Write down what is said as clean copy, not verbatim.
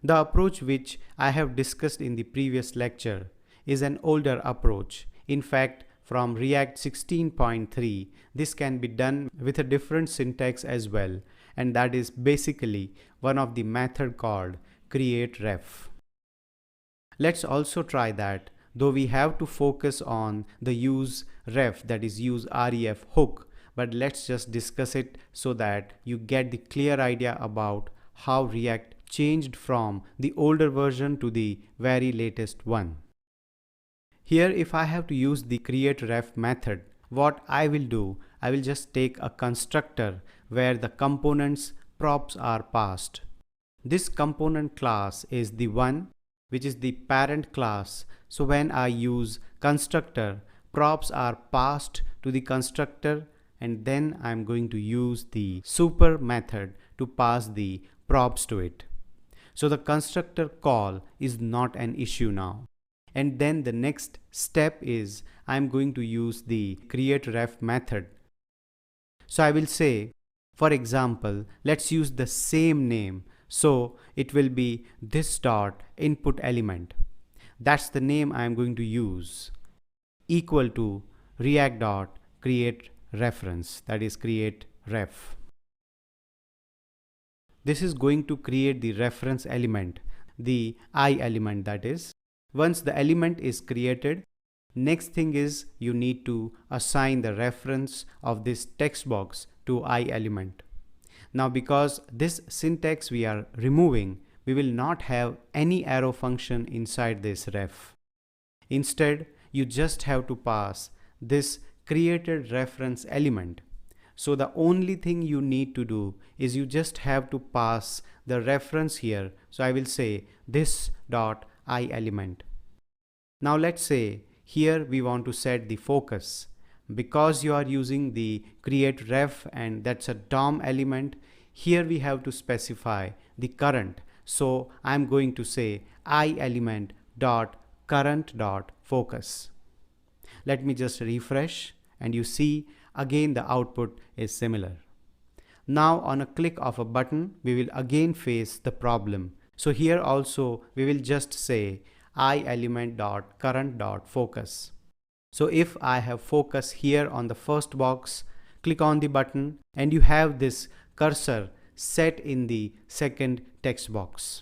The approach which I have discussed in the previous lecture is an older approach. In fact, from React 16.3, this can be done with a different syntax as well, and that is basically one of the method called createRef. Let's also try that, though we have to focus on the use ref, that is use ref hook, but let's just discuss it so that you get the clear idea about how React changed from the older version to the very latest one. Here, if I have to use the createRef method, what I will do, I will just take a constructor where the components props are passed. This component class is the one which is the parent class. So when I use constructor, props are passed to the constructor, and then I'm going to use the super method to pass the props to it. So the constructor call is not an issue now. And then the next step is I'm going to use the createRef method. So I will say, for example, let's use the same name. So it will be this dot input element. That's the name I'm going to use, equal to react dot create reference, that is createRef. This is going to create the reference element, the I element, that is. Once the element is created, next thing is you need to assign the reference of this text box to I element. Now because this syntax we are removing, we will not have any arrow function inside this ref. Instead, you just have to pass this created reference element. So the only thing you need to do is you just have to pass the reference here. So I will say this dot I element. Now let's say here we want to set the focus. Because you are using the createRef and that's a DOM element, here we have to specify the current. So I'm going to say I element dot current dot focus. Let me just refresh and you see again the output is similar. Now on a click of a button, we will again face the problem. So here also we will just say I element dot current dot focus. So if I have focus here on the first box, click on the button and you have this cursor set in the second text box.